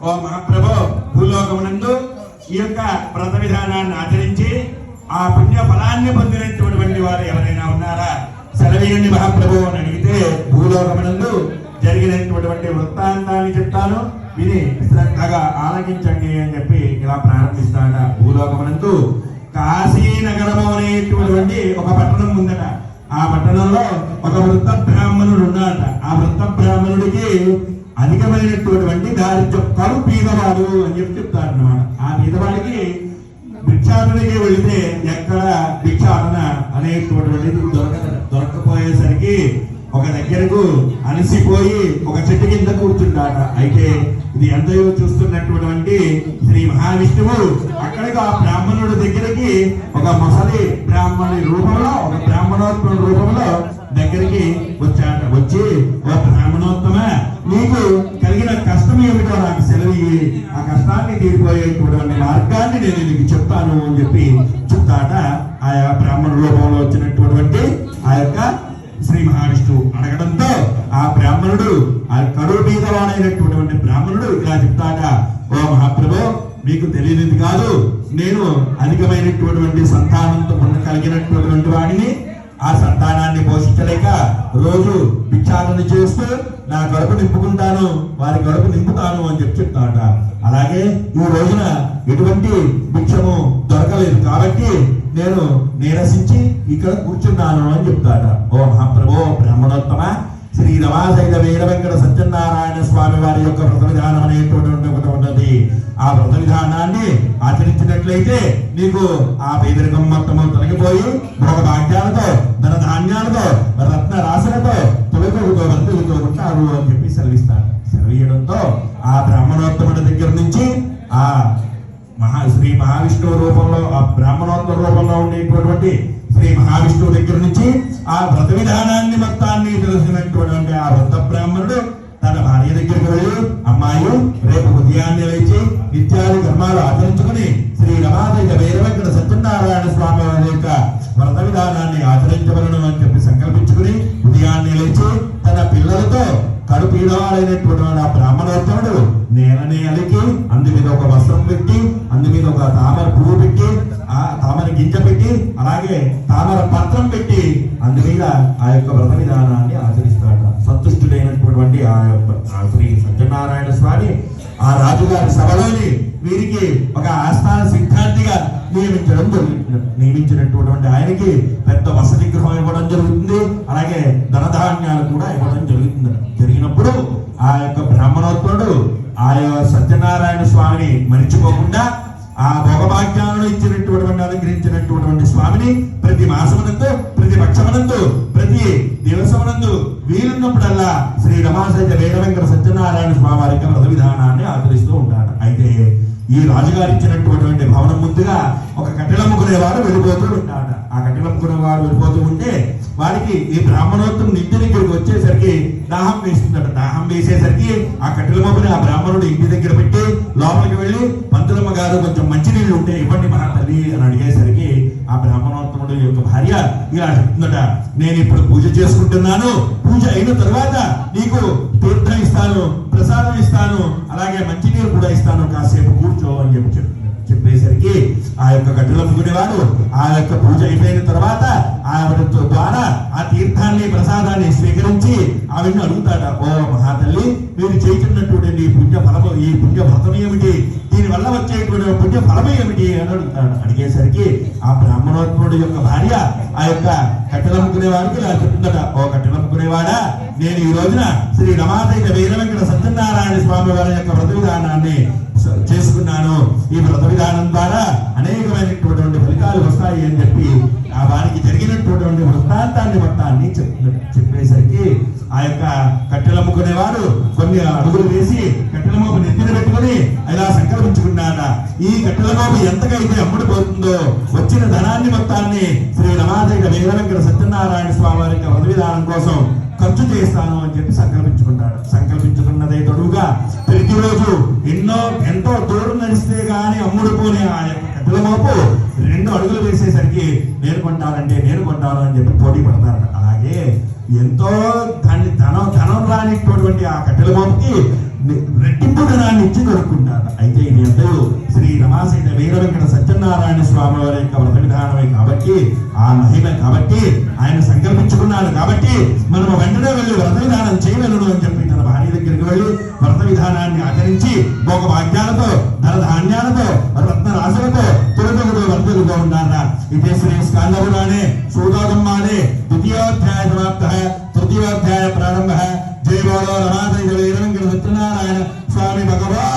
ఓ మహాప్రభు, భూలోకమునందు ఈ యొక్క వ్రత విధానాన్ని ఆచరించి ఆ పుణ్య ఫలాన్ని పొందినటువంటి వారు ఎవరైనా ఉన్నారా? సెలవేయండి మహాప్రభు అని అడిగితే, భూలోకమునందు జరిగినటువంటి వృత్తాంతాన్ని చెప్తాను, విని శ్రద్ధగా ఆలకించండి అని చెప్పి ఇలా ప్రారంభిస్తాడ. భూలోకమునందు కాశీనగరము అనేటువంటి ఒక పట్టణం ఉందట. ఆ పట్టణంలో ఒక వృద్ధ బ్రాహ్మణుడు ఉన్నాడట. ఆ వృద్ధ బ్రాహ్మణుడికి అధికమైనటువంటి దారిద్ర్యం, కడు పీదవాడు అని చెప్పి చెప్తాడు అన్నమాట. ఆ పీదవాడికి భిక్షాటనకి వెళితే ఎక్కడ భిక్షాటన అనేటువంటిది దొరకపోయేసరికి ఒక దగ్గరకు అలసిపోయి ఒక చెట్టు కింద కూర్చుంటాట. అయితే ఇది ఎంతయో చూస్తున్నటువంటి శ్రీ మహావిష్ణువు అక్కడికి ఆ బ్రాహ్మణుడి దగ్గరికి ఒక ముసలి బ్రాహ్మణుడి రూపంలో, ఒక బ్రాహ్మణోత్తమ రూపంలో దగ్గరికి వచ్చాట. వచ్చి, ఓ బ్రాహ్మణోత్తమ, నీకు కలిగిన కష్టం ఏమిటో నాకు సెలవు, ఆ కష్టాన్ని తీరిపోయేటువంటి మార్గాన్ని నేను నీకు చెప్తాను అని చెప్పి చెప్తాట. ఆయా బ్రాహ్మణ రూపంలో వచ్చినటువంటి ఆ యొక్క శ్రీ మహావిష్ణువు అడగడంతో ఆ బ్రాహ్మణుడు, ఆ కరువు బీదవాడైనటువంటి బ్రాహ్మణుడు ఇలా చెప్తాట. ఓ మహాప్రభు, మీకు తెలియనిది కాదు, నేను అధికమైనటువంటి సంతానంతో కలిగినటువంటి వాడిని. ఆ సంతానాన్ని పోషించలేక రోజు భిక్షాటన చేస్తూ నా కడుపు నింపుకుంటాను, వారి కడుపు నింపుతాను అని చెప్తాట. అలాగే ఈ రోజున ఎటువంటి భిక్షము దొరకలేదు కాబట్టి నేను నీరసించి ఇక్కడ కూర్చున్నాను అని చెప్తాట. ఓ మహాప్రభు, బ్రాహ్మణోత్తమ, శ్రీ రమాసైత వీర వెంకట సత్యనారాయణ స్వామి వారి యొక్క వ్రత విధానం అనేటువంటి ఒకటి ఉన్నది. ఆ వ్రత విధానాన్ని ఆచరించినట్లయితే నీకు ఆ పేదరికం మొత్తము తొలగిపోయి భోగ భాగ్యాలతో, ధన ధాన్యాలతో, రత్న రాశులతో తొలగిపోతూ వర్తులతో ఉంటారు అని చెప్పి సెలవిస్తాడు. సెలవీయడంతో ఆ బ్రాహ్మణోత్తముడి దగ్గర నుంచి ఆ శ్రీ మహావిష్ణువు రూపంలో, ఆ బ్రాహ్మణోత్తమ రూపంలో ఉండేటువంటి శ్రీ మహావిష్ణువు దగ్గర నుంచి ఆ వ్రత విధానాన్ని మొత్తాన్ని తెలిసినటువంటి ఆ వృద్ధ బ్రాహ్మణుడు తన భార్య దగ్గరికి వెళ్ళి, అమ్మాయి, రేపు ఉదయాన్నే లేచి నిత్యాది కర్మాలు ఆచరించుకుని శ్రీ రమాదేవి వీర వెంకట సత్యనారాయణ స్వామి వారి యొక్క వ్రత విధానాన్ని ఆచరించవలను అని చెప్పి సంకల్పించుకుని ఉదయాన్నే లేచి తన పిల్లలతో కడుపీడవాడైనటువంటి ఆ బ్రాహ్మణోత్తముడు నేలనే అలికి అందు మీద ఒక వస్త్రం పెట్టి, అందు మీద ఒక తామర పువ్వు పెట్టి, ఆ తామర గింజ పెట్టి, అలాగే తామర పత్రం పెట్టి అందు మీద ఆ యొక్క వ్రత విధానాన్ని ఆచరిస్తాడు. సంతుష్టుడైనటువంటి ఆ యొక్క శ్రీ సత్యనారాయణ స్వామి ఆ రాజుగారి సభలోని వీరికి ఒక ఆస్థాన సిద్ధాంతిగా నియమించినటువంటి ఆయనకి పెద్ద వసతి గృహం ఇవ్వడం జరుగుతుంది. అలాగే ధనధాన్యాలు కూడా ఇవ్వడం జరుగుతుంది. జరిగినప్పుడు ఆ యొక్క బ్రాహ్మణోత్తముడు ఆ సత్యనారాయణ స్వామిని మరిచిపోకుండా ఆ భోగభాగ్యాలను ఇచ్చినటువంటి అనుగ్రహించినటువంటి స్వామిని ప్రతి మాసమునందు, ప్రతి పక్షమునందు, ప్రతి దివసమునందు వీలున్నప్పుడల్లా శ్రీ రమాసైత వీర వెంకట సత్యనారాయణ స్వామి వారి యొక్క వ్రత విధానాన్ని ఆచరిస్తూ ఉంటాడు. అయితే ఈ రాజుగారు ఇచ్చినటువంటి భవనం ముందుగా ఒక కట్టెలమ్ముకునేవాడు వెళ్ళిపోతూ ఉంటాడు. ఆ కట్టెలమ్ముకునేవాడు వెళ్ళిపోతూ ఉంటే వారికి ఈ బ్రాహ్మణోత్తరం ఇంటి దగ్గరికి వచ్చేసరికి దాహం వేస్తుందట. దాహం వేసేసరికి ఆ కట్టెలమ్మని ఆ బ్రాహ్మణుడు ఇంటి దగ్గర పెట్టి లోపలికి వెళ్ళి, పంతులమ్మ గారు కొంచెం మంచినీళ్ళు ఉంటే ఇవ్వండి మహా తల్లి అని అడిగేసరికి ఆ బ్రాహ్మణోత్తముడు యొక్క భార్య ఇలా చెప్తుందట, నేను ఇప్పుడు పూజ చేసుకుంటున్నాను, పూజ అయిన తర్వాత నీకు తీర్థం ఇస్తాను, ప్రసాదం ఇస్తాను, అలాగే మంచినీరు కూడా ఇస్తాను, కాసేపు కూర్చో అని చెప్పేసరికి ఆ యొక్క గడ్డలమ్ముకునేవాడు ఆ యొక్క పూజ అయిపోయిన తర్వాత ఆవిడ ద్వారా ఆ తీర్థాన్ని, ప్రసాదాన్ని స్వీకరించి ఆవిడని అడుగుతాడ. ఓ మహాతల్లి, మీరు చేస్తున్నటువంటి ఈ పుణ్య ఫలము, ఈ పుణ్య వ్రతం ఏమిటి, దీని వల్ల వచ్చేటువంటి పుణ్య ఫలము ఏమిటి అని అడుగుతాడు. అడిగేసరికి ఆ బ్రాహ్మణోత్తముడి యొక్క భార్య ఆ యొక్క కట్టెలమ్ముకునే వారికి ఇలా చెప్తుందట. ఓ కట్టెలమ్ముకునేవాడా, నేను ఈ రోజున శ్రీ రమాదేవి వీర వెంకట సత్యనారాయణ స్వామి వారి యొక్క వ్రత విధానాన్ని చేసుకున్నాను. ఈ వ్రత విధానం ద్వారా అనేకమైనటువంటి ఫలితాలు వస్తాయి అని చెప్పి ఆ వారికి జరిగినటువంటి వృత్తాంతాన్ని మొత్తాన్ని చెప్పేసరికి ఆ యొక్క కట్టెలమ్ముకునేవాడు కొన్ని అడుగులు వేసి కట్టెలమోపు నెత్తిన పెట్టుకుని ఇలా సంకల్పించుకున్నాడ. ఈ కట్టెలమోపు ఎంతకైతే అమ్ముడుపోతుందో వచ్చిన ధనాన్ని మొత్తాన్ని శ్రీ రమాదేవి వీర వెంకట సత్యనారాయణ స్వామి వారి యొక్క వ్రత విధానం కోసం ఖర్చు చేస్తాను అని చెప్పి సంకల్పించుకున్నాడు. సంకల్పించుకున్నదే తొడుగా ప్రతిరోజు ఎంతో దూరం నడిస్తే గాని అమ్ముడుపోనే ఆ యొక్క కట్టెలమోపు 2 అడుగులు వేసేసరికి నేను కొంటాను అని చెప్పి పోటీ పడతారు. అలాగే ఎంతో ధనం రానిటువంటి ఆ కట్టెలమోపుకి రెట్టింపు ధనాన్ని ఇచ్చి కొనుక్కుంటారు. అయితే ఇది అందరూ శ్రీ రమాసీత వీర వెంకట సత్యనారాయణ స్వామి వారి యొక్క వ్రత విధానమే కాబట్టి, ఆ మహిమ కాబట్టి, ఆయన సంకల్పించుకున్నాడు కాబట్టి మనము వెంటనే వెళ్ళి వ్రత విధానం చేయగలను అని చెప్పి తన భార్య దగ్గరికి వెళ్ళి వ్రత విధానాన్ని ఆచరించి భోగ భాగ్యాలతో, ధన ధాన్యాలతో, రత్న రాశులతో తొలగడు వర్తలుగా ఉన్నారా. ఇదే శ్రీ స్కాందపురాణే సూతోగమ్మానే ద్వితీయోధ్యాయ సమాప్త, తృతీయోధ్యాయ ప్రారంభ. జై బోలో రమాసీత వీర వెంకట సత్యనారాయణ స్వామి భగవాన్.